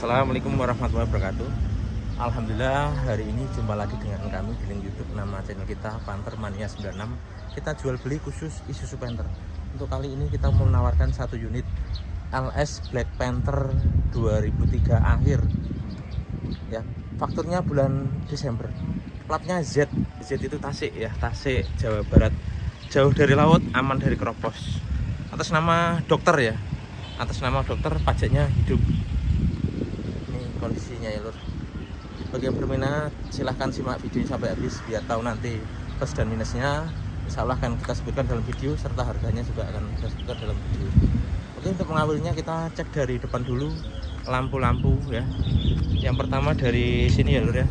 Assalamualaikum warahmatullahi wabarakatuh. Alhamdulillah hari ini jumpa lagi dengan kami di link YouTube. Nama channel kita Panther Mania 96. Kita jual beli khusus Isuzu Panther. Untuk kali ini kita mau menawarkan satu unit LS Black Panther 2003 akhir. Ya, fakturnya bulan Desember. Platnya Z. Z itu Tasik ya, Tasik Jawa Barat. Jauh dari laut, aman dari keropos. Atas nama dokter ya. Atas nama dokter, pajaknya hidup. Kondisinya ya lur. Bagi yang berminat silahkan simak videonya sampai habis biar tahu nanti plus dan minusnya. Insya Allah akan kita sebutkan dalam video serta harganya juga akan kita sebutkan dalam video. Oke, untuk mengawalnya kita cek dari depan dulu lampu-lampu ya. Yang pertama dari sini ya lur ya.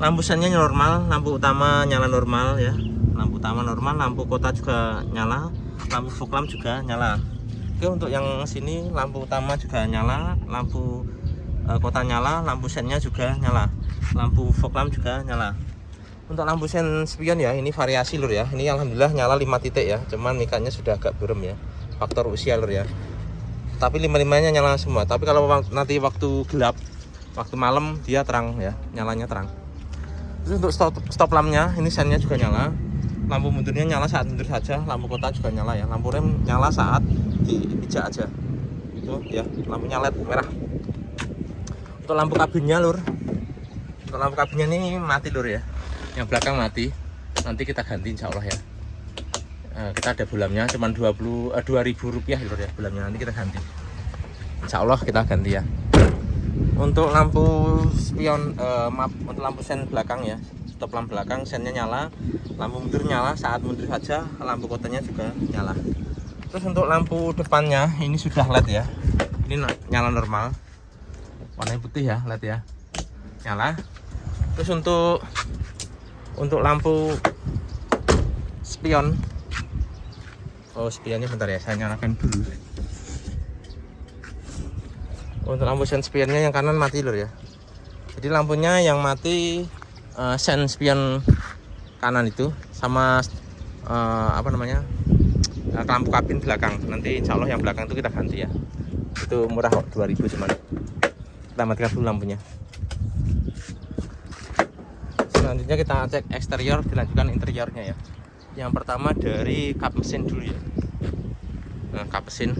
Lampu sennya normal, lampu utama nyala normal ya. Lampu utama normal, lampu kota juga nyala, lampu fog lamp juga nyala. Oke, untuk yang sini lampu utama juga nyala, lampu kota nyala, lampu sennya juga nyala, lampu fog lamp juga nyala. Untuk lampu sen spion ya, ini variasi lur ya. Ini alhamdulillah nyala 5 titik ya, cuman mikanya sudah agak burem ya, faktor usia lur ya. Tapi 5-5-nya nyala semua. Tapi kalau nanti waktu gelap, waktu malam dia terang ya, nyalanya terang. Terus untuk stop lampnya, ini sennya juga nyala. Lampu mundurnya nyala saat mundur saja, lampu kota juga nyala ya. Lampu rem nyala saat dipijak aja. Itu ya, lampunya LED merah. Untuk lampu kabinnya lur, untuk lampu kabinnya ini mati lur ya, yang belakang mati, nanti kita ganti insya Allah ya. Kita ada bulamnya cuman 2.000 rupiah lur ya, bulamnya nanti kita ganti insya Allah, kita ganti ya. Untuk lampu spion, maaf, untuk lampu sen belakang ya, stop lampu belakang, sennya nyala, lampu mundur nyala saat mundur saja, lampu kotanya juga nyala. Terus untuk lampu depannya ini sudah LED ya, ini nyala normal, warna putih ya, LED ya, nyala. Terus untuk lampu spion, spionnya bentar ya, saya nyalakan dulu. Untuk lampu sen spionnya yang kanan mati lur ya. Jadi lampunya yang mati sen spion kanan itu sama lampu kabin belakang. Nanti insya Allah yang belakang itu kita ganti ya. Itu murah kok, 2.000 cuman. Kita matikan dulu lampunya. Selanjutnya kita cek eksterior, dilanjutkan interiornya ya. Yang pertama dari kap mesin dulu ya. Nah, kap mesin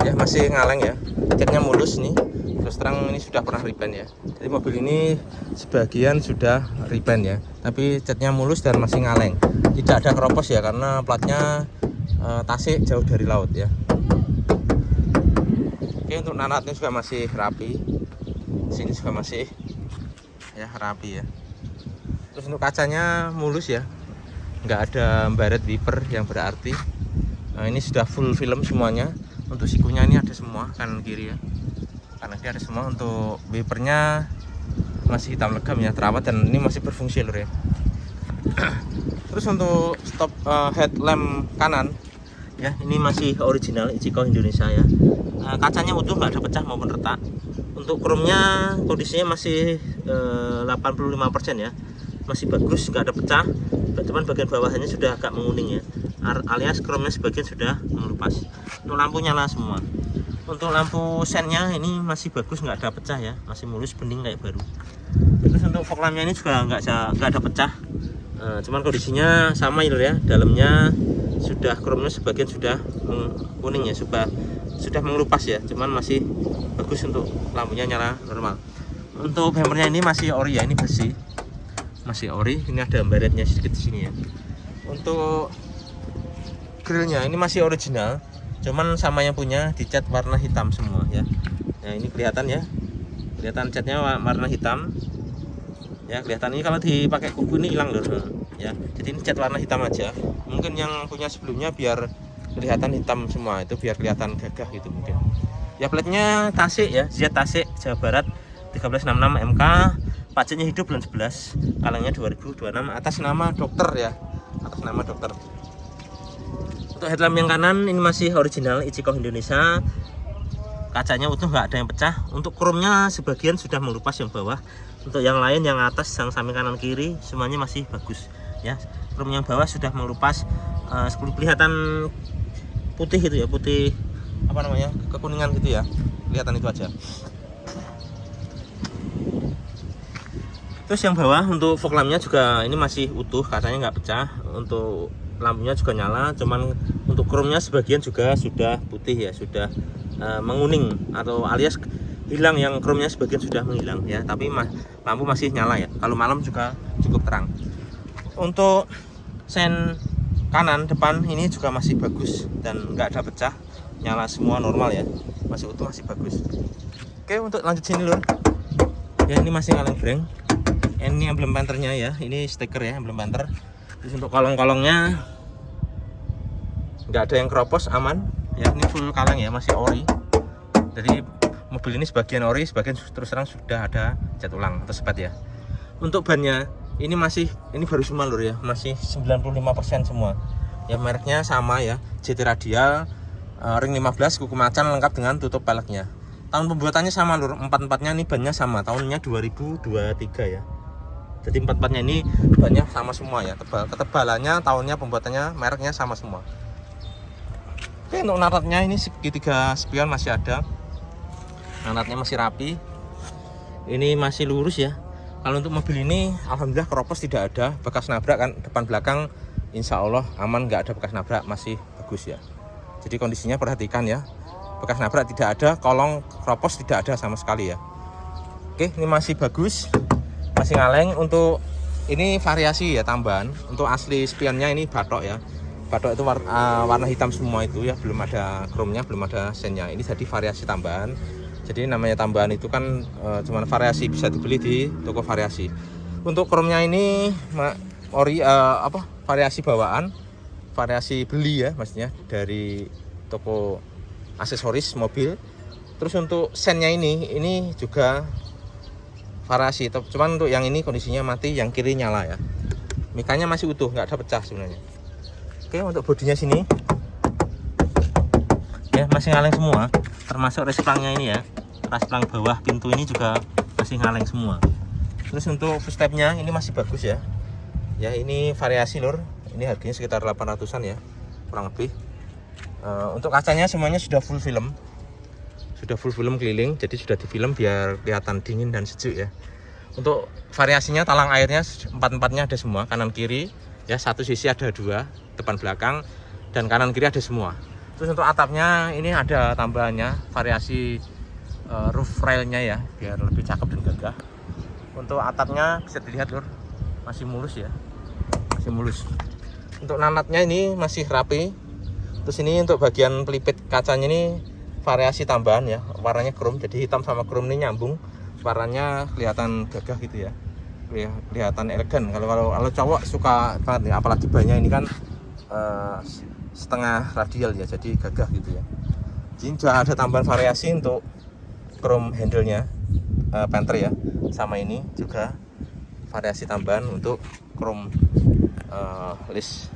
ya masih ngaleng ya, catnya mulus nih. Terus terang ini sudah pernah repaint ya. Jadi mobil ini sebagian sudah repaint ya, tapi catnya mulus dan masih ngaleng. Tidak ada keropos ya, karena platnya Tasik jauh dari laut ya. Oke, untuk nanatnya juga masih rapi. Sini juga masih ya rapi ya. Terus untuk kacanya mulus ya, nggak ada baret wiper yang berarti. Nah, ini sudah full film semuanya. Untuk sikunya ini ada semua kanan kiri ya, kanan kiri ada semua. Untuk wipernya masih hitam legam ya, terawat dan ini masih berfungsi lur ya. Terus untuk stop headlamp kanan ya, ini masih original Ichiko Indonesia ya. Kacanya utuh, nggak ada pecah maupun retak. Untuk chrome-nya kondisinya masih 85% ya, masih bagus, nggak ada pecah. Cuman bagian bawahnya sudah agak menguning ya, alias chrome-nya sebagian sudah mengelupas. Untuk lampu nyala semua. Untuk lampu sennya ini masih bagus, nggak ada pecah ya, masih mulus bening kayak baru. Terus untuk fog lamp-nya ini juga nggak ada pecah. Cuman kondisinya sama ya, dalamnya sudah chrome-nya sebagian sudah kuning ya, sudah mengelupas ya, cuman masih bagus. Untuk lampunya nyala normal. Untuk bempernya ini masih ori ya, ini besi masih ori, ini ada baretnya sedikit di sini ya. Untuk grillnya ini masih original, cuman sama yang punya dicat warna hitam semua ya. Nah, ini kelihatan ya, kelihatan catnya warna hitam ya, kelihatan. Ini kalau dipakai kuku ini hilang loh ya, jadi ini cat warna hitam aja. Mungkin yang punya sebelumnya biar kelihatan hitam semua, itu biar kelihatan gagah gitu mungkin ya. Platnya Tasik ya, Z Tasik Jawa Barat 1366 MK, pajaknya hidup bulan 11, kalangnya 2026, atas nama dokter ya, atas nama dokter. Untuk headlamp yang kanan ini masih original Ichiko Indonesia, kacanya utuh, nggak ada yang pecah. Untuk chrome-nya sebagian sudah mengelupas yang bawah. Untuk yang lain, yang atas, yang samping kanan kiri semuanya masih bagus ya. Chrome yang bawah sudah mengelupas, kelihatan putih gitu ya, putih apa namanya, kekuningan gitu ya, kelihatan itu aja. Terus yang bawah untuk fog lampnya juga ini masih utuh, kacanya nggak pecah. Untuk lampunya juga nyala, cuman untuk chrome-nya sebagian juga sudah putih ya, sudah menguning atau alias hilang, yang chrome-nya sebagian sudah menghilang ya, tapi lampu masih nyala ya. Kalau malam juga cukup terang. Untuk sen kanan depan ini juga masih bagus dan nggak ada pecah, nyala semua normal ya, masih utuh, masih bagus. Oke, untuk lanjut sini lur ya, ini masih kaleng breng. Ini emblem Panthernya ya, ini stiker ya, emblem Panther. Terus untuk kolong-kolongnya nggak ada yang keropos, aman ya, ini full kaleng ya, masih ori. Jadi mobil ini sebagian ori, sebagian terus terang sudah ada cat ulang atau spet ya. Untuk bannya ini baru semua lur ya, masih 95% semua ya, mereknya sama ya, JT Radial, ring 15, kuku macan lengkap dengan tutup peleknya. Tahun pembuatannya sama lur, empat-empatnya ini bannya sama, tahunnya 2023 ya. Jadi empat-empatnya ini bannya sama semua ya, ketebalannya, tahunnya, pembuatannya, mereknya sama semua. Oke, untuk naratnya ini segitiga spion masih ada, naratnya masih rapi, ini masih lurus ya. Kalau untuk mobil ini alhamdulillah keropos tidak ada, bekas nabrak kan, depan belakang insya Allah aman, nggak ada bekas nabrak, masih bagus ya. Jadi kondisinya perhatikan ya, bekas nabrak tidak ada, kolong keropos tidak ada sama sekali ya. Oke, ini masih bagus, masih ngaleng. Untuk ini variasi ya, tambahan. Untuk asli spionnya ini batok ya, batok itu warna hitam semua itu ya, belum ada chrome-nya, belum ada sennya. Ini jadi variasi tambahan. Jadi namanya tambahan itu kan cuman variasi, bisa dibeli di toko variasi. Untuk chrome-nya ini variasi bawaan, variasi beli ya, maksudnya dari toko aksesoris mobil. Terus untuk sennya ini juga variasi, cuman untuk yang ini kondisinya mati, yang kiri nyala ya. Mikanya masih utuh, nggak ada pecah sebenarnya. Oke, untuk bodinya sini ya masih ngaleng semua, termasuk resplangnya ini ya, resplang bawah pintu ini juga masih ngaleng semua. Terus untuk footstepnya ini masih bagus ya. Ya ini variasi lur, ini harganya sekitar 800-an ya, kurang lebih. Untuk kacanya semuanya sudah full film, keliling, jadi sudah di film biar kelihatan dingin dan sejuk ya. Untuk variasinya talang airnya empat-empatnya ada semua, kanan kiri ya, satu sisi ada dua, depan belakang, dan kanan kiri ada semua. Terus untuk atapnya ini ada tambahannya, variasi roof railnya ya, biar lebih cakep dan gagah. Untuk atapnya bisa dilihat lur, masih mulus ya, masih mulus. Untuk nanatnya ini masih rapi. Terus ini untuk bagian pelipit kacanya ini variasi tambahan ya, warnanya chrome, jadi hitam sama chrome ini nyambung, warnanya kelihatan gagah gitu ya, kelihatan elegan. Kalau cowok suka banget ya, apalagi bannya ini kan setengah radial ya, jadi gagah gitu ya. Jadi juga ada tambahan variasi untuk chrome handle-nya Panther ya, sama ini juga variasi tambahan untuk chrome list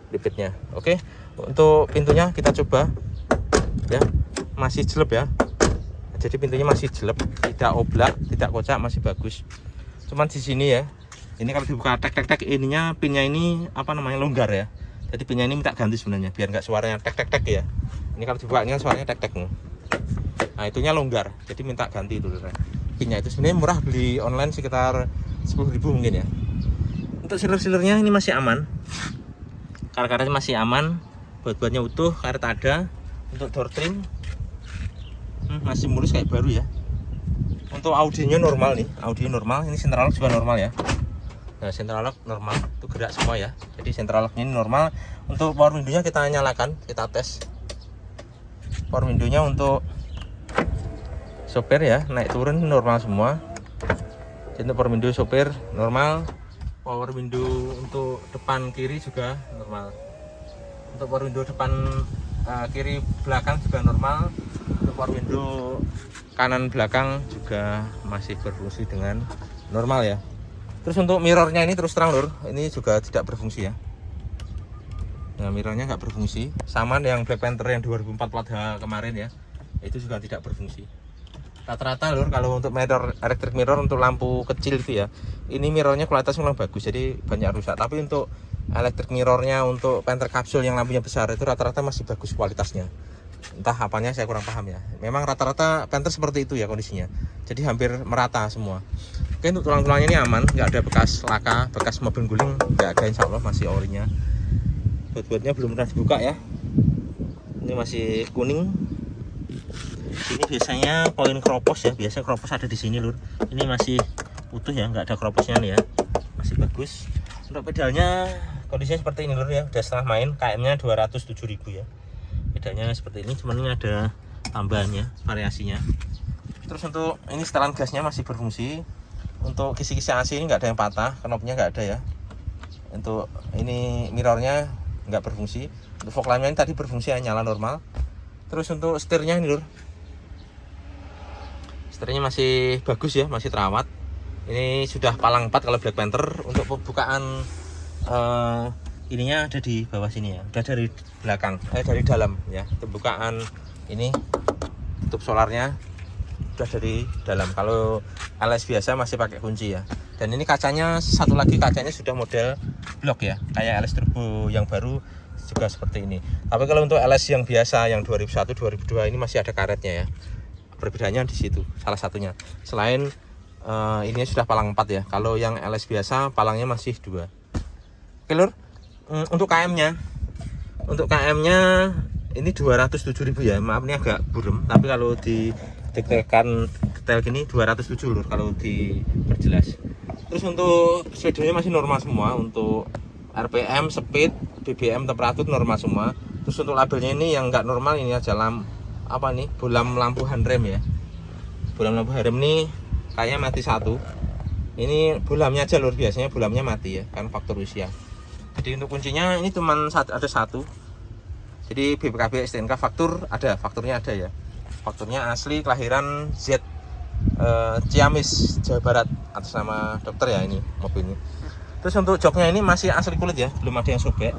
lipitnya. Oke, untuk pintunya kita coba ya, masih jelek ya, jadi pintunya masih jelek, tidak oblak, tidak kocak, masih bagus. Cuman di sini ya, ini kalau dibuka tek ininya, pinnya ini apa namanya, longgar ya, jadi pinnya ini minta ganti sebenarnya biar nggak suaranya tek ya. Ini kalau dibukanya suaranya tek. Nah itunya longgar, jadi minta ganti itu pinnya. Itu sebenarnya murah, beli online sekitar 10.000 mungkin ya. Untuk sealer-sealernya ini masih aman, karet-karetnya masih aman, buat-buatnya utuh, karet ada. Untuk door trim masih mulus kayak baru ya. Untuk audionya normal nih, audio normal, ini central lock juga normal ya. Nah central lock normal, itu gerak semua ya, jadi central locknya ini normal. Untuk power window-nya kita nyalakan, kita tes power window-nya. Untuk sopir ya, naik turun normal semua. Jadi untuk power window sopir normal, power window untuk depan kiri juga normal. Untuk power window depan kiri belakang juga normal. Untuk power window kanan belakang juga masih berfungsi dengan normal ya. Terus untuk mirrornya ini terus terang lur, ini juga tidak berfungsi ya. Nah mirrornya nggak berfungsi, sama yang Black Panther yang 2004 plat H kemarin ya, itu juga tidak berfungsi. Rata-rata lur kalau untuk mirror, electric mirror untuk lampu kecil itu ya, ini mirrornya kualitasnya memang bagus, jadi banyak rusak. Tapi untuk electric mirrornya untuk Panther kapsul yang lampunya besar itu rata-rata masih bagus kualitasnya. Entah apanya saya kurang paham ya. Memang rata-rata Panther seperti itu ya kondisinya. Jadi hampir merata semua. Oke, untuk tulang-tulangnya ini aman, nggak ada bekas laka, bekas mobil guling, nggak ada, insya Allah masih orinya. Buat-buatnya belum pernah dibuka ya. Ini masih kuning. Ini biasanya poin kropos ya, biasanya kropos ada di sini lur. Ini masih utuh ya, nggak ada kroposnya nih ya, masih bagus. Untuk pedalnya kondisinya seperti ini lur ya, udah setengah main, KM-nya 207.000 ya. Pedalnya seperti ini, cuman ini ada tambahannya, variasinya. Terus untuk ini setelan gasnya masih berfungsi. Untuk kisi-kisi AC ini nggak ada yang patah, knopnya nggak ada ya. Untuk ini mirrornya nggak berfungsi. Untuk fog lamp-nya ini tadi berfungsi ya, nyala normal. Terus untuk setirnya ini lur, setirnya masih bagus ya, masih terawat. Ini sudah palang 4 kalau Black Panther. Untuk pembukaan ininya ada di bawah sini ya, udah dari belakang, dari dalam ya. Pembukaan ini tutup solarnya udah dari dalam. Kalau LS biasa masih pakai kunci ya. Dan ini kacanya, satu lagi kacanya sudah model blok ya, kayak LS Turbo yang baru juga seperti ini. Tapi kalau untuk LS yang biasa yang 2001 2002 ini masih ada karetnya ya. Perbedaannya di situ salah satunya. Selain ini sudah palang 4 ya. Kalau yang LS biasa palangnya masih 2. Oke lur, untuk KM-nya ini 207.000 ya. Maaf ini agak burem, tapi kalau ditekan detail gini 207 lur kalau diperjelas. Terus untuk sepedanya masih normal semua. Untuk RPM, speed, BBM, temperatur normal semua. Terus untuk labelnya ini yang nggak normal ini aja bolam lampu handrem ya. Bolam lampu handrem ini kayaknya mati satu. Ini bolamnya aja lur, biasanya bolamnya mati ya, kan faktor usia. Jadi untuk kuncinya ini cuma ada satu. Jadi BPKB STNK fakturnya ada ya. Fakturnya asli kelahiran Z Ciamis, Jawa Barat, atas nama dokter ya ini mobil ini. Terus untuk joknya ini masih asli kulit ya, belum ada yang sobek.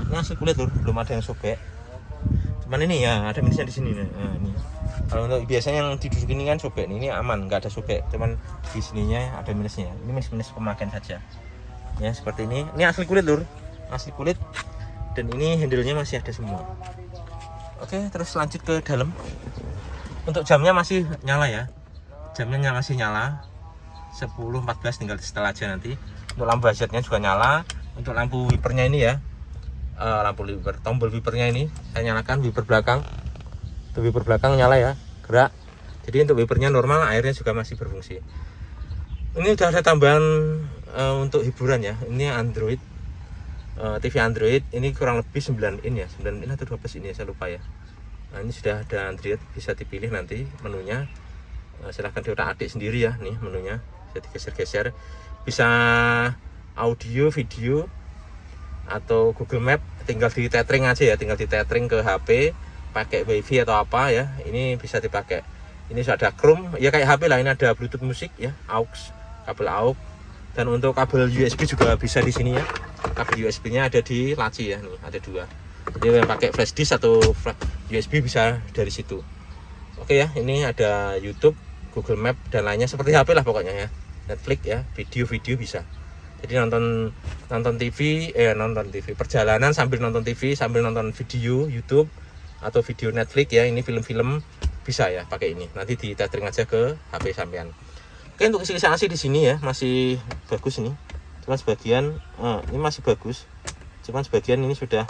Ini asli kulit lur, belum ada yang sobek. Cuman ini ya ada minusnya di sini nih. Nah, ini. Kalau untuk biasanya yang diduduk ini kan sobek, ini aman, nggak ada sobek. Cuman di sininya ada minusnya. Ini minus pemakaian saja. Ya seperti ini. Ini asli kulit lur, asli kulit. Dan ini handle-nya masih ada semua. Oke, terus lanjut ke dalam. Untuk jamnya masih nyala ya. Jamnya masih nyala. 10.14 tinggal setel aja nanti. Untuk lampu hazardnya juga nyala. Untuk lampu wipernya ini ya. Lampu wiper, tombol wipernya ini saya nyalakan, wiper belakang. Untuk wiper belakang nyala ya, gerak. Jadi untuk wipernya normal, airnya juga masih berfungsi. Ini udah ada tambahan untuk hiburan ya. Ini Android, TV Android. Ini kurang lebih 9 in ya, 9 in atau 12 in ya, saya lupa ya. Nah ini sudah ada Android, bisa dipilih nanti menunya. Silahkan diotak-atik sendiri ya, nih menunya. Bisa digeser-geser. Bisa audio, video, atau Google Map. Tinggal di tethering aja ya, tinggal di tethering ke HP, pakai WiFi atau apa ya. Ini bisa dipakai. Ini sudah ada Chrome, ya kayak HP lah. Ini ada Bluetooth musik ya, AUX, kabel AUX. Dan untuk kabel USB juga bisa di sini ya. Kabel USB-nya ada di laci ya, nih ada 2. Jadi yang pakai flash disk atau USB bisa dari situ. Oke ya, ini ada YouTube, Google Map dan lainnya seperti HP lah pokoknya ya. Netflix ya, video-video bisa. Jadi nonton TV, perjalanan sambil nonton TV, sambil nonton video YouTube atau video Netflix ya, ini film-film bisa ya pakai ini. Nanti di tethering aja ke HP sampean. Oke, untuk isi AC di sini ya masih bagus ini. Cuman sebagian ini masih bagus. Cuman sebagian ini sudah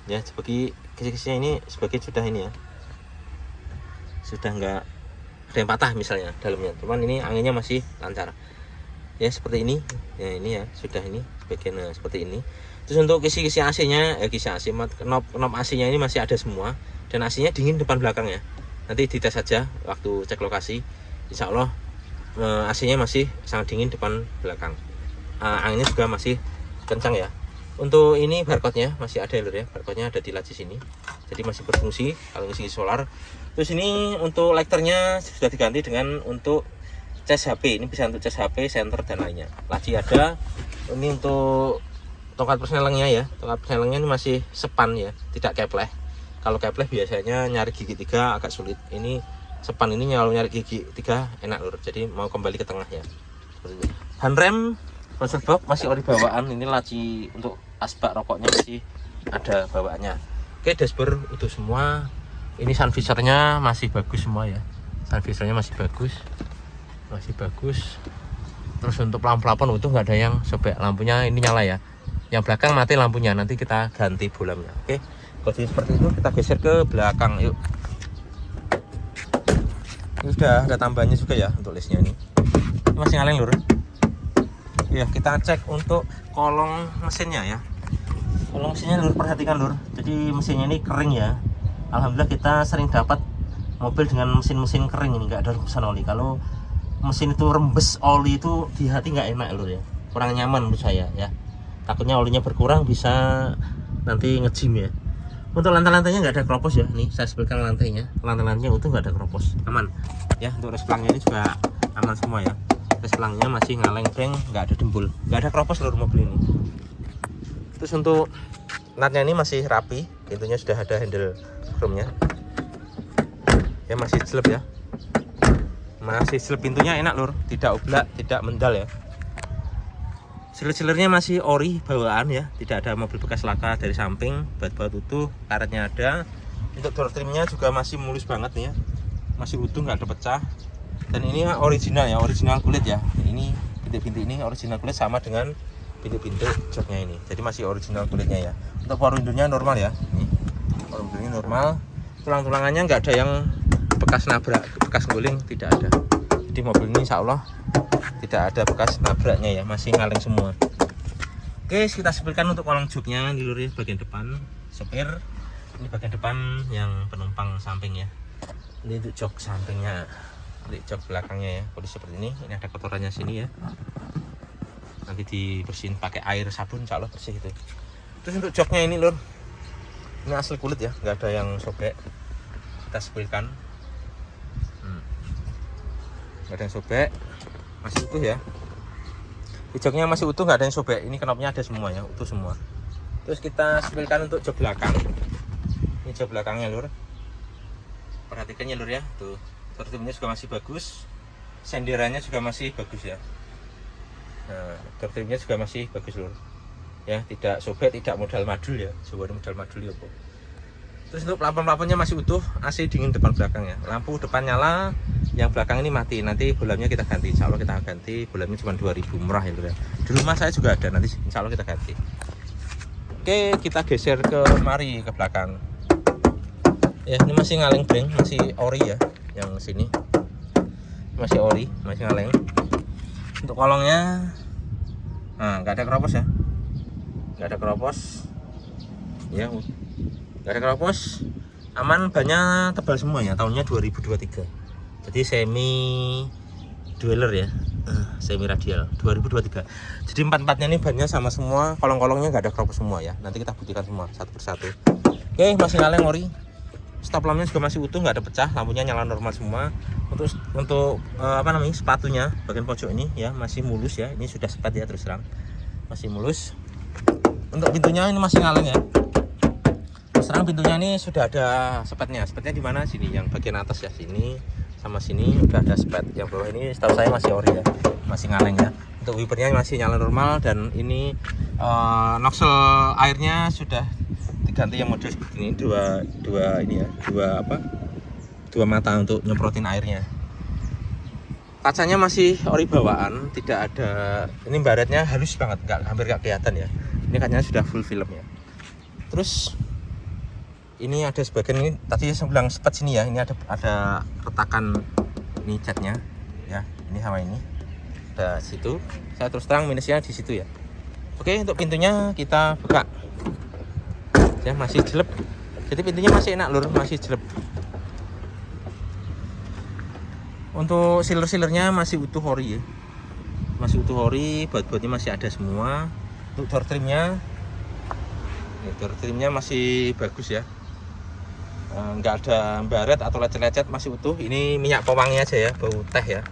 ya sebagai kisi-kisinya ini sebagian sudah ini ya. Sudah enggak ada yang patah misalnya dalamnya, cuman ini anginnya masih lancar ya seperti ini ya. Ini ya sudah ini bagian seperti ini. Terus untuk kisi-kisi AC nya kisi AC knob AC nya ini masih ada semua, dan AC nya dingin depan belakang ya. Nanti dites saja waktu cek lokasi, insya Allah AC nya masih sangat dingin depan belakang. Anginnya juga masih kencang ya. Untuk ini barcode-nya masih ada lur ya, barcode-nya ada di laci sini, jadi masih berfungsi kalau ngisi solar. Terus ini untuk lighternya sudah diganti dengan untuk cas HP, ini bisa untuk cas HP, senter dan lainnya. Laci ada. Ini untuk tongkat persnelengnya ya, tongkat persnelengnya ini masih sepan ya, tidak kepleh. Kalau kepleh biasanya nyari gigi 3 agak sulit. Ini sepan, ini kalau nyari gigi 3 enak lur, jadi mau kembali ke tengahnya. Handrem Buzzer box masih ori bawaan. Ini laci untuk asbak rokoknya masih ada bawaannya. Oke, dashboard utuh semua. Ini sun visornya masih bagus semua ya. Sun visornya masih bagus. Terus untuk lampu-lampu utuh, nggak ada yang sobek. Lampunya ini nyala ya. Yang belakang mati lampunya, nanti kita ganti bolamnya. Oke, kondisi seperti itu kita geser ke belakang yuk. Ini sudah ada tambahannya juga ya untuk listnya ini. Ini masih ngaleng lur. Ya, kita cek untuk kolong mesinnya ya. Kolong mesinnya lur, perhatikan lur. Jadi mesinnya ini kering ya. Alhamdulillah kita sering dapat mobil dengan mesin-mesin kering ini, nggak ada rembesan oli. Kalau mesin itu rembes oli itu di hati nggak enak lur ya. Kurang nyaman menurut saya ya. Takutnya olinya berkurang, bisa nanti ngejim ya. Untuk lantai-lantainya nggak ada keropos ya. Nih saya sebutkan lantainya. Lantai-lantainya utuh, nggak ada keropos, aman ya. Untuk resplangnya ini juga aman semua ya. Resplangnya masih ngaleng breng, nggak ada dembul, nggak ada keropos seluruh mobil ini. Terus untuk natnya ini masih rapi, pintunya sudah ada handle chrome-nya ya, masih jelek ya, masih jelek pintunya, enak lur, tidak oblak, tidak mendal ya. Selir-selirnya masih ori bawaan ya, tidak ada mobil bekas laka dari samping, baut-baut utuh, karetnya ada. Untuk door trimnya juga masih mulus banget nih ya, masih utuh, nggak ada pecah. Dan ini original ya, original kulit ya. Ini pintu-pintu ini original kulit sama dengan pintu-pintu joknya ini. Jadi masih original kulitnya ya. Untuk power window-nya normal ya. Ini power window-nya normal. Tulang-tulangannya nggak ada yang bekas nabrak, bekas guling, tidak ada. Jadi mobil ini insya Allah tidak ada bekas nabraknya ya, masih ngaleng semua. Oke, kita sebutkan untuk kolong joknya di luar bagian depan sopir. Ini bagian depan yang penumpang samping ya. Ini untuk jok sampingnya, ini jok belakangnya ya. Kondisi seperti ini. Ini ada kotorannya sini ya. Nanti dibersihin pakai air sabun, insya Allah bersih itu. Terus untuk joknya ini lur, ini asli kulit ya, nggak ada yang sobek. Kita sebutkan. Nggak ada yang sobek, masih utuh ya. Joknya masih utuh, nggak ada yang sobek. Ini knopnya ada semua ya, utuh semua. Terus kita sebutkan untuk jok belakang. Ini jok belakangnya lur, perhatikan ya lur ya. Tuh, tertibnya juga masih bagus, senderannya juga masih bagus ya. Nah, tertibnya juga masih bagus lur ya, tidak sobek, tidak modal madul ya. Coba modal madul ya kok. Terus untuk plafon-plafonnya masih utuh, AC dingin depan belakangnya. Lampu depan nyala, yang belakang ini mati. Nanti bolamnya kita ganti, insya Allah kita ganti. Bolamnya cuma 2000, murah ya lur ya. Di rumah saya juga ada, nanti insya Allah kita ganti. Oke, kita geser ke mari ke belakang ya. Ini masih ngaleng breng, masih ori ya. Yang sini masih ori, masih ngaleng. Untuk kolongnya nah, nggak ada keropos ya, nggak ada keropos ya, nggak ada keropos, aman. Bannya tebal semuanya, tahunnya 2023, jadi semi dweller ya, semi radial 2023. Jadi empat-empatnya ini bannya sama semua, kolong-kolongnya nggak ada keropos semua ya. Nanti kita buktikan semua satu persatu. Oke, masih ngaleng ori. Stop lampnya juga masih utuh, nggak ada pecah, lampunya nyala normal semua. Untuk apa namanya, sepatunya bagian pojok ini ya masih mulus ya. Ini sudah sepat ya, terus terang masih mulus. Untuk pintunya ini masih ngaleng ya. Terus terang pintunya ini sudah ada sepatnya. Sepatnya di mana? Sini, yang bagian atas ya, sini sama sini udah ada sepat. Yang bawah ini setahu saya masih ori ya, masih ngaleng ya. Untuk wipernya masih nyala normal, dan ini nozzle airnya sudah diganti yang model seperti ini, dua ini ya, dua mata untuk nyemprotin airnya. Kacanya masih ori bawaan, tidak ada, ini baretnya halus banget, hampir nggak kelihatan ya. Ini kacanya sudah full film ya. Terus ini ada sebagian, ini tadi saya bilang sepat sini ya, ini ada retakan ini catnya ya, ini sama ini ada situ. Saya terus terang minusnya di situ ya. Oke, untuk pintunya kita buka ya, masih jelek, jadi pintunya masih enak lur, masih jelek. Untuk sealer-sealernya masih utuh ori ya, masih utuh ori, baut-bautnya masih ada semua. Untuk door trimnya, door trimnya masih bagus ya, nggak ada baret atau lecet-lecet, masih utuh. Ini minyak pewangi aja ya, bau teh ya,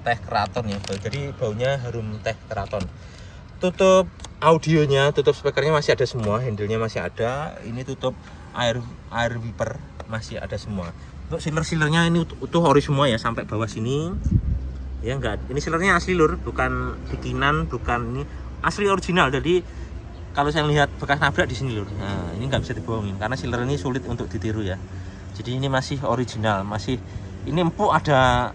teh keraton ya, jadi baunya harum teh keraton. Tutup audionya, tutup speakernya masih ada semua, handle-nya masih ada. Ini tutup air wiper masih ada semua. Untuk sealer-sealernya ini utuh ori semua ya, sampai bawah sini ya, enggak, ini sealernya asli lur, bukan bikinan, bukan, ini asli original. Jadi kalau saya lihat bekas nabrak di sini lur, nah ini nggak bisa dibohongin karena sealer ini sulit untuk ditiru ya. Jadi ini masih original, masih ini empuk, ada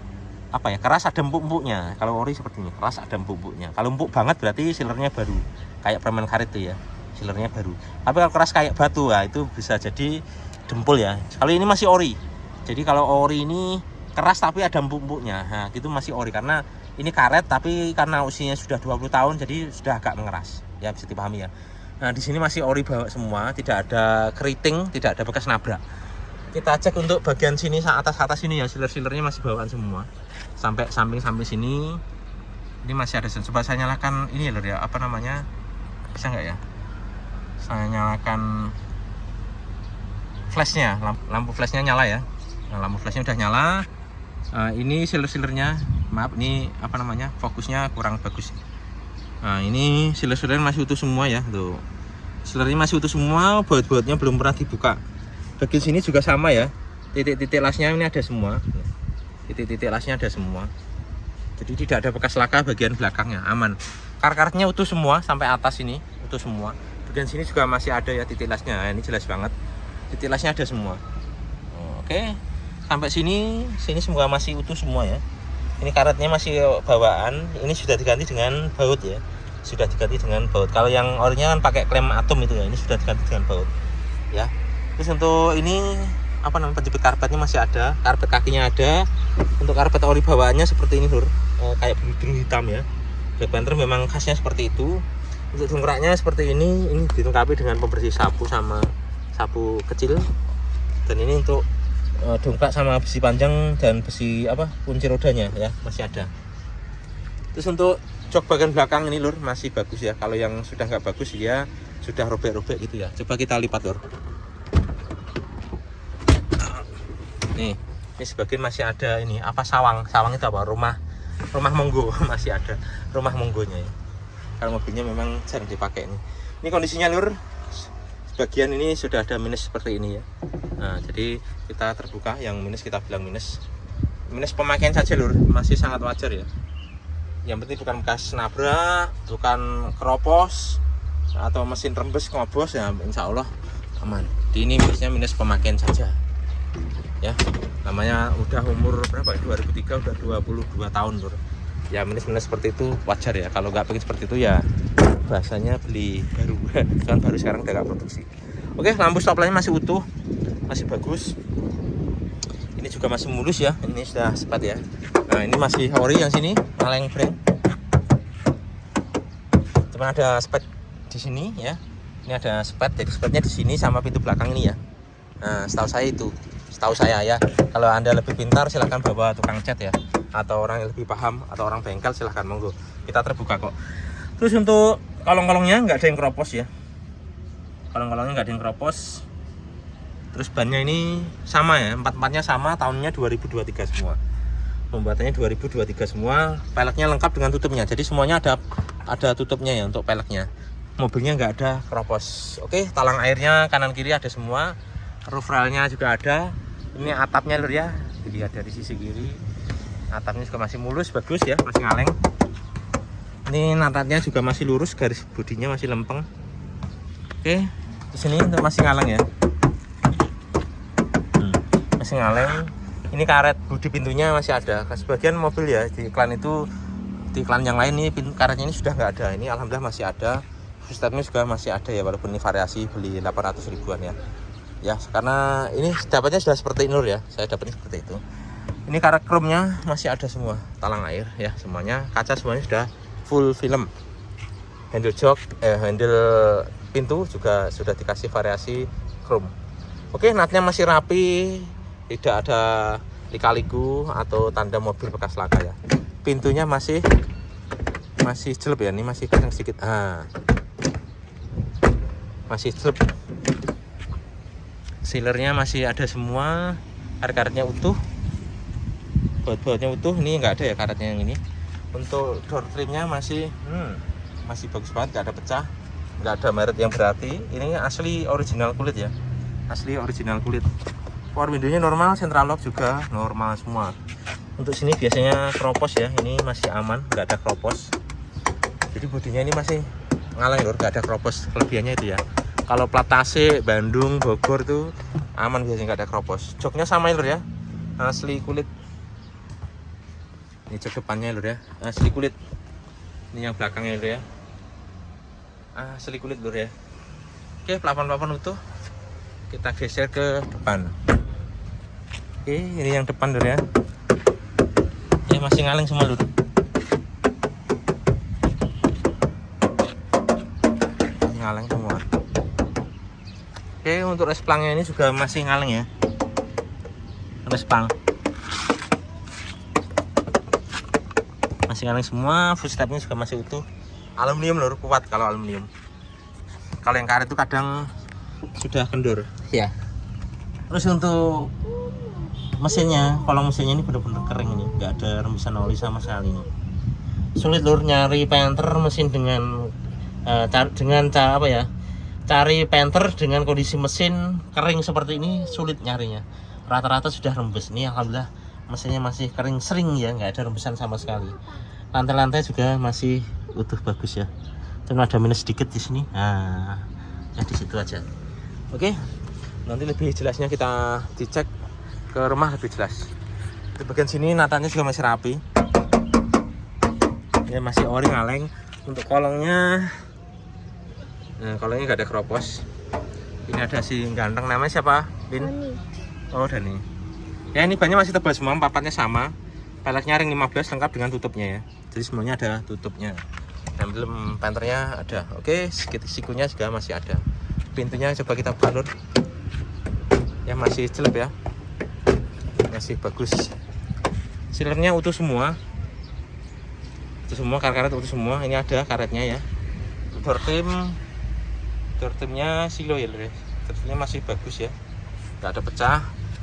apa ya, keras, ada empuk-empuknya. Kalau ori seperti ini, keras, ada empuk-empuknya. Kalau empuk banget berarti sealernya baru, kayak permen karet tuh ya, sealernya baru. Tapi kalau keras kayak batu, nah, itu bisa jadi dempul ya. Kalau ini masih ori. Jadi kalau ori ini keras tapi ada empuk-empuknya, nah itu masih ori. Karena ini karet tapi karena usianya sudah 20 tahun jadi sudah agak mengeras ya, bisa dipahami ya. Nah di sini masih ori bawa semua, tidak ada keriting, tidak ada bekas nabrak. Kita cek untuk bagian sini, atas ini ya, sealer-sealernya masih bawaan semua. Sampai samping sini ini masih ada. Coba saya nyalakan ini ya lur ya, apa namanya, bisa nggak ya, saya nyalakan flashnya, lampu flashnya nyala ya. Nah, lampu flashnya udah nyala. Ini sealer-sealernya, maaf ini apa namanya, fokusnya kurang bagus. Nah ini sealer-sealernya masih utuh semua ya, tuh sealernya masih utuh semua, baut-bautnya belum pernah dibuka. Bagian sini juga sama ya, titik-titik lasnya ini ada semua, titik-titik lasnya ada semua. Jadi tidak ada bekas laka bagian belakangnya, aman. Kar-karnya utuh semua sampai atas ini, utuh semua. Bagian sini juga masih ada ya titik lasnya, nah, ini jelas banget, titik lasnya ada semua. Oke, sampai sini semua masih utuh semua ya. Ini karetnya masih bawaan, ini sudah diganti dengan baut ya, sudah diganti dengan baut. Kalau yang orinya kan pakai klem atom itu ya, ini sudah diganti dengan baut ya. Terus untuk ini apa namanya, penjepit karpetnya masih ada, karpet kakinya ada. Untuk karpet ori bawaannya seperti ini lur, kayak biru hitam ya. Black Panther memang khasnya seperti itu. Untuk dongkraknya seperti ini dilengkapi dengan pembersih sapu sama sapu kecil. Dan ini untuk dongkrak sama besi panjang dan besi apa, kunci rodanya ya, masih ada. Terus untuk jok bagian belakang ini lur masih bagus ya. Kalau yang sudah nggak bagus ya sudah robek-robek gitu ya. Coba kita lipat lur. Nih, ini sebagian masih ada ini apa, sawang itu apa, rumah monggo masih ada rumah monggonya ya. Kalau mobilnya memang jarang dipakai ini. Ini kondisinya lur, sebagian ini sudah ada minus seperti ini ya. Nah jadi kita terbuka, yang minus kita bilang minus pemakaian saja lur, masih sangat wajar ya. Yang penting bukan bekas nabrak, bukan keropos atau mesin rembes ngobos ya, insya Allah aman. Di ini minusnya minus pemakaian saja ya. Namanya udah umur berapa, 2003 udah 22 tahun lur ya. Minus seperti itu wajar ya. Kalau nggak pengen seperti itu ya bahasanya beli baru kan, baru sekarang udah nggak produksi. Oke, lampu stop lainnya masih utuh, masih bagus. Ini juga masih mulus ya, ini sudah sepat ya. Nah ini masih ori yang sini, kaleng brand. Cuma ada spet di sini ya. Ini ada spet, jadi spetnya di sini sama pintu belakang ini ya. Nah setahu saya ya. Kalau Anda lebih pintar silahkan bawa tukang cat ya, atau orang yang lebih paham, atau orang bengkel silahkan, monggo. Kita terbuka kok. Terus untuk kolong-kolongnya nggak ada yang keropos ya. Kolong-kolongnya nggak ada yang keropos. Terus bannya ini sama ya, empat-empatnya sama, tahunnya 2023 semua. Pembuatannya 2023 semua. Peleknya lengkap dengan tutupnya. Jadi semuanya ada tutupnya ya untuk peleknya. Mobilnya nggak ada keropos. Oke, talang airnya kanan kiri ada semua. Roof railnya juga ada. Ini atapnya lur ya, dilihat dari sisi kiri. Atapnya juga masih mulus, bagus ya, masih ngaleng. Ini natatnya juga masih lurus, garis bodinya masih lempeng. Oke, di sini masih ngaleng ya, masih ngaleng. Ini karet bodi pintunya masih ada. Sebagian mobil ya di iklan itu, di iklan yang lain ini karetnya ini sudah nggak ada. Ini alhamdulillah masih ada. Sistemnya juga masih ada ya, walaupun ini variasi beli 800 ribuan ya. Ya, karena ini dapatnya sudah seperti Nur ya. Saya dapatnya seperti itu. Ini karet chrome-nya masih ada semua, talang air ya semuanya. Kaca semuanya sudah full film. Handle jok, handle pintu juga sudah dikasih variasi chrome. Oke, natnya masih rapi, tidak ada lika-liku atau tanda mobil bekas laka ya. Pintunya masih jelek ya, ini masih kencang sedikit. Masih jelek. Sealernya masih ada semua, karet-karetnya utuh, baut-bautnya utuh. Ini nggak ada ya karetnya yang ini. Untuk door trimnya masih bagus banget, nggak ada pecah, nggak ada merek yang berarti. Ini asli original kulit ya, asli original kulit. Power window-nya normal, central lock juga normal semua. Untuk sini biasanya keropos ya, ini masih aman, nggak ada keropos. Jadi bodinya ini masih ngaleng lur, nggak ada keropos. Kelebihannya itu ya. Kalau plat Tasik, Bandung, Bogor tuh aman biasanya, nggak ada keropos. Joknya sama ya lur ya, asli kulit. Ini jok depannya lur ya, asli kulit. Ini yang belakangnya lur ya, asli kulit lur ya. Oke, plafon-plafon utuh. Kita geser ke depan. Oke, ini yang depan lur ya. Masih ngaleng semua lur. Masih ngaleng semua. Oke, untuk resplangnya ini juga masih ngaleng ya. Resplang masih ngaleng semua, footstepnya juga masih utuh. Aluminium lur, kuat kalau aluminium. Kalau yang karet itu kadang sudah kendur ya. Terus untuk mesinnya, kolong mesinnya ini benar-benar kering ini, nggak ada rembesan oli sama sekali ini. Sulit lur nyari Panther mesin dengan cari Panther dengan kondisi mesin kering seperti ini sulit nyarinya. Rata-rata sudah rembes. Ini alhamdulillah mesinnya masih kering sering ya, nggak ada rembesan sama sekali. Lantai-lantai juga masih utuh bagus ya. Cuma ada minus sedikit di sini. Nah, ya di situ aja. Oke, nanti lebih jelasnya kita dicek ke rumah lebih jelas. Di bagian sini natanya juga masih rapi ya, masih ori ngaleng. Untuk kolongnya, nah kolongnya nggak ada keropos. Ini ada si ganteng, namanya siapa Bin? Oh Dani ya. Ini bannya masih tebal semua, papatnya sama, peleknya ring 15 lengkap dengan tutupnya ya, jadi semuanya ada tutupnya. Emblem Panthernya ada. Oke, sikunya juga masih ada. Pintunya coba kita buka lur ya, masih celep ya, masih bagus. Silernya utuh semua, karet utuh semua. Ini ada karetnya ya. Door trimnya silo ya lur. Door trimnya masih bagus ya, nggak ada pecah.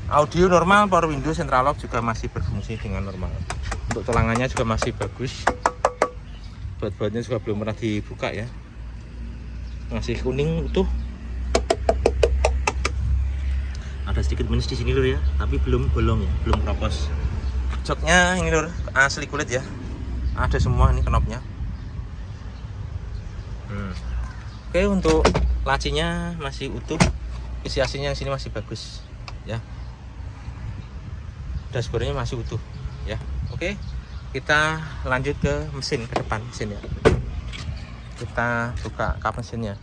Audio normal, power window, central lock juga masih berfungsi dengan normal. Untuk tulangannya juga masih bagus. Baut-bautnya juga belum pernah dibuka ya, masih kuning utuh. Ada sedikit minus di sini lur ya, tapi belum bolong ya, belum keropos. Joknya ini lur, asli kulit ya, ada semua ini knopnya. Oke, untuk lacinya masih utuh, isi aslinya yang sini masih bagus ya. Dashboardnya masih utuh ya. Oke, kita lanjut ke mesin, ke depan mesin ya. Kita buka kap mesinnya.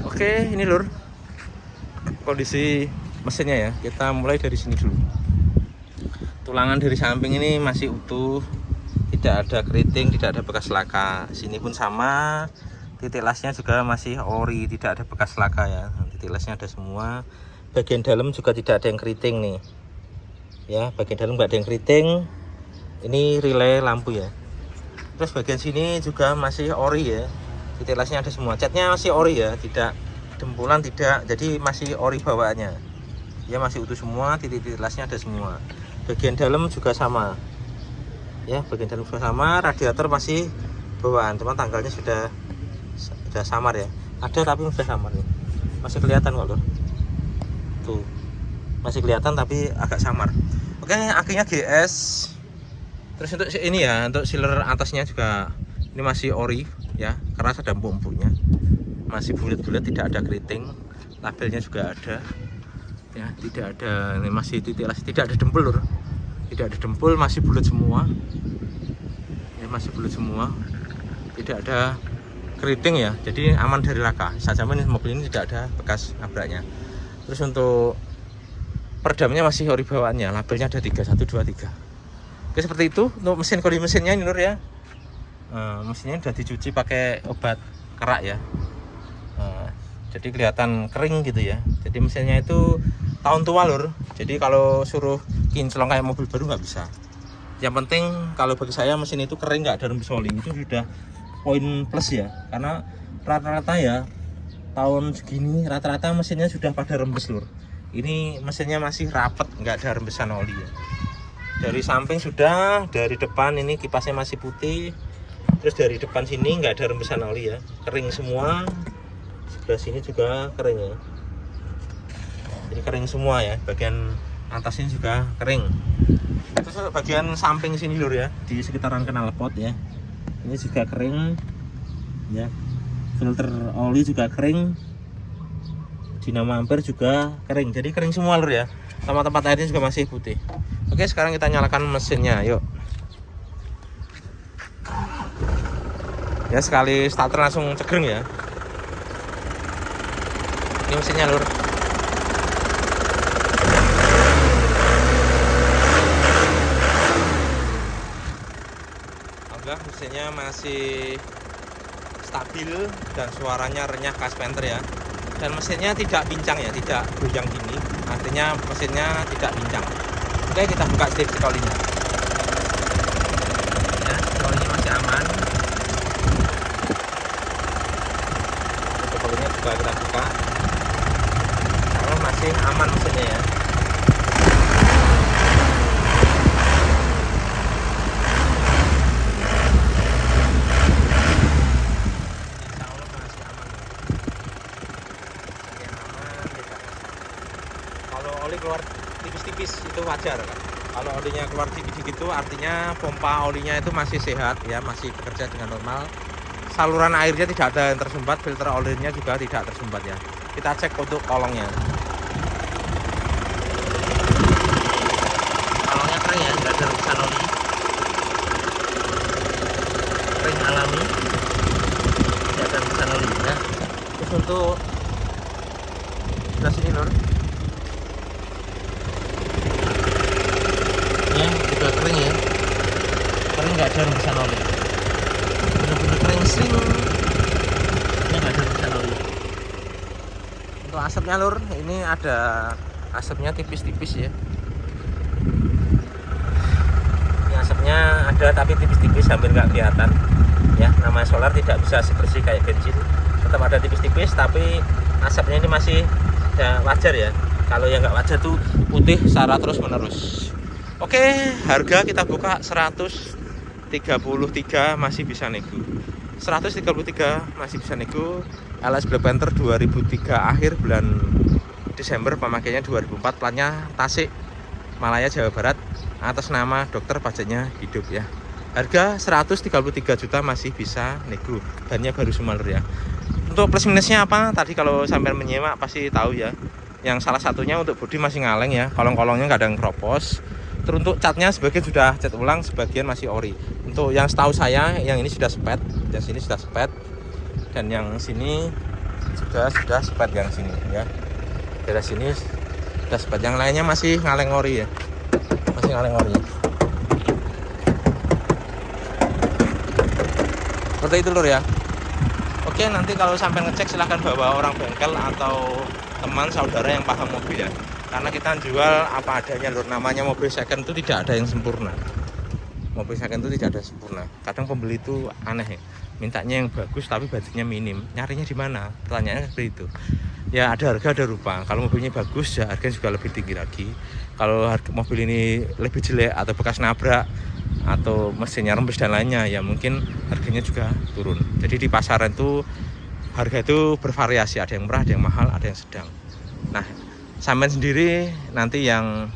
Oke, ini lur kondisi mesinnya ya. Kita mulai dari sini dulu. Tulangan dari samping ini masih utuh, tidak ada keriting, tidak ada bekas laka. Sini pun sama, titik lasnya juga masih ori, tidak ada bekas laka ya. Titik lasnya ada semua. Bagian dalam juga tidak ada yang keriting nih ya, bagian dalam nggak ada yang keriting. Ini relay lampu ya. Terus bagian sini juga masih ori ya, titik lasnya ada semua. Catnya masih ori ya, tidak dempulan, tidak, jadi masih ori bawaannya ya, masih utuh semua. Titik-titik lasnya ada semua. Bagian dalam juga sama ya, bagian dalam juga sama. Radiator masih bawaan, cuma tanggalnya sudah samar ya, ada tapi sudah samar nih, masih kelihatan kok lho tuh, masih kelihatan tapi agak samar. Oke, akinya GS. Terus untuk ini ya, untuk sealer atasnya juga ini masih ori ya, karena ada empuk-empuknya, masih bulat-bulat, tidak ada keriting. Labelnya juga ada ya, tidak ada, ini masih titik las, tidak ada dempul lur, tidak ada dempul, masih bulat semua ya, masih bulat semua, tidak ada keriting ya, jadi aman dari laka. Saya jamin mobil ini tidak ada bekas nabraknya. Terus untuk peredamnya masih ori bawaannya, labelnya ada 3123. Oke, seperti itu untuk mesin. Kondisi mesinnya ini lur ya, mesinnya sudah dicuci pakai obat kerak ya, jadi kelihatan kering gitu ya. Jadi mesinnya itu tahun tua lur, jadi kalau suruh kinclong kayak mobil baru nggak bisa. Yang penting kalau bagi saya mesin itu kering, nggak ada rembes oli, itu sudah poin plus ya. Karena rata-rata ya tahun segini rata-rata mesinnya sudah pada rembes lur. Ini mesinnya masih rapet, nggak ada rembesan oli ya. Dari samping sudah, dari depan ini kipasnya masih putih. Terus dari depan sini nggak ada rembesan oli ya, kering semua. Sebelah sini juga kering ya. Jadi kering semua ya, bagian atas ini juga kering. Terus bagian samping sini lur ya, di sekitaran knalpot ya, ini juga kering ya. Filter oli juga kering, dinamo ampere juga kering. Jadi kering semua lur ya, sama tempat airnya juga masih putih. Oke, sekarang kita nyalakan mesinnya, yuk. Ya, sekali starter langsung cegreng ya. Ini mesinnya lur. Alhamdulillah mesinnya masih stabil dan suaranya renyah khas Panther ya. Dan mesinnya tidak pincang ya, tidak goyang gini. Artinya mesinnya tidak pincang. Oke, kita buka strip olinya. Ya, olinya masih aman. Olinya juga kita buka. Kalau masih aman mesinnya ya. Oli keluar tipis-tipis itu wajar kan. Kalau olinya keluar dikit-dikit itu artinya pompa olinya itu masih sehat ya, masih bekerja dengan normal. Saluran airnya tidak ada yang tersumbat, filter olinya juga tidak tersumbat ya. Kita cek untuk kolongnya. Kolongnya kering ya, tidak ada rembesan oli. Kering alami, tidak ada rembesan oli ya. Terus untuk sebelah sini lur. Juga kering ya, kering nggak ada rembesan oli, bener-bener kering sing, ini nggak ada rembesan oli. Untuk asapnya lur, ini ada asapnya tipis-tipis ya. Ini asapnya ada tapi tipis-tipis, hampir nggak kelihatan ya. Namanya solar tidak bisa sebersih kayak bensin, tetap ada tipis-tipis, tapi asapnya ini masih ya, wajar ya. Kalau yang nggak wajar tuh putih secara terus menerus. Oke, harga kita buka 133 masih bisa nego. 133 masih bisa nego. LS Black Panther 2003 akhir bulan Desember, pemakainya 2004, platnya Tasik, Malaya, Jawa Barat, atas nama dokter, pajaknya hidup ya. Harga 133 juta masih bisa nego. Bannya baru semua lur ya. Untuk plus minusnya apa? Tadi kalau sampai menyewa pasti tahu ya. Yang salah satunya untuk bodi masih ngaleng ya, kolong-kolongnya kadang keropos. Terus untuk catnya sebagian sudah cat ulang, sebagian masih ori. Untuk yang setahu saya, yang ini sudah spet, yang sini sudah spet, dan yang sini juga sudah spet yang sini ya. Dari sini sudah spet, yang lainnya masih ngaleng ori ya, masih ngaleng ori. Seperti itu lur ya. Oke, nanti kalau sampai ngecek silahkan bawa orang bengkel atau teman saudara yang paham mobil ya. Karena kita jual apa adanya lur, namanya mobil second itu tidak ada yang sempurna. Mobil second itu tidak ada yang sempurna. Kadang pembeli itu aneh ya, mintanya yang bagus tapi budgetnya minim. Nyarinya di mana? Pertanyaannya seperti itu. Ya ada harga ada rupa. Kalau mobilnya bagus ya harganya juga lebih tinggi lagi. Kalau mobil ini lebih jelek atau bekas nabrak atau mesinnya rembes dan lainnya, ya mungkin harganya juga turun. Jadi di pasaran itu harga itu bervariasi, ada yang murah, ada yang mahal, ada yang sedang. Nah, sampean sendiri nanti yang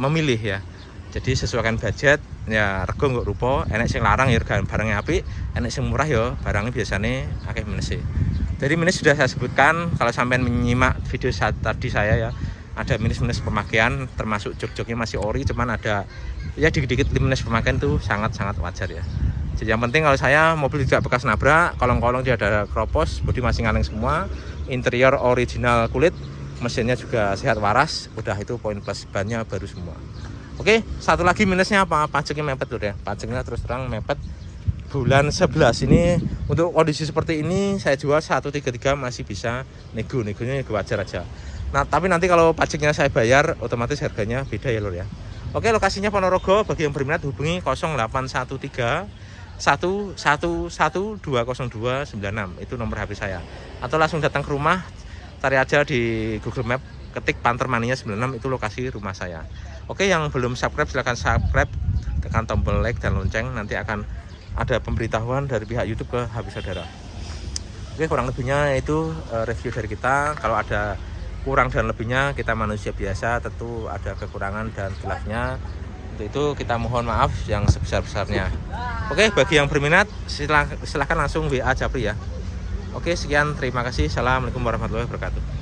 memilih ya. Jadi sesuaikan budget ya, rego nggak rupa, enek sing larang ya barangnya apik, enek sing murah ya barangnya biasanya akeh minus. Jadi minus sudah saya sebutkan, kalau sampean menyimak video tadi saya ya, ada minus-minus pemakaian, termasuk jok-joknya masih ori, cuman ada ya dikit-dikit minus pemakaian itu sangat-sangat wajar ya. Jadi yang penting kalau saya mobil tidak bekas nabrak, kolong-kolong tidak ada keropos, bodi masih ngaleng semua, interior original kulit, mesinnya juga sehat waras, udah itu poin plus, bannya baru semua. Oke, satu lagi minusnya apa? Pajaknya mepet loh ya. Pajaknya terus terang mepet. Bulan 11 ini untuk kondisi seperti ini saya jual 133 masih bisa negonya wajar aja. Nah, tapi nanti kalau pajaknya saya bayar otomatis harganya beda ya lur ya. Oke, lokasinya Ponorogo, bagi yang berminat hubungi 0813 111120296, itu nomor HP saya. Atau langsung datang ke rumah, cari aja di Google Map ketik Pantermania 96, itu lokasi rumah saya. Oke, yang belum subscribe silahkan subscribe, tekan tombol like dan lonceng, nanti akan ada pemberitahuan dari pihak YouTube ke Habis Saudara. Oke, kurang lebihnya itu review dari kita. Kalau ada kurang dan lebihnya, kita manusia biasa, tentu ada kekurangan dan khilafnya. Untuk itu kita mohon maaf yang sebesar-besarnya. Oke, bagi yang berminat silahkan langsung WA Japri ya. Oke, sekian, terima kasih. Assalamualaikum warahmatullahi wabarakatuh.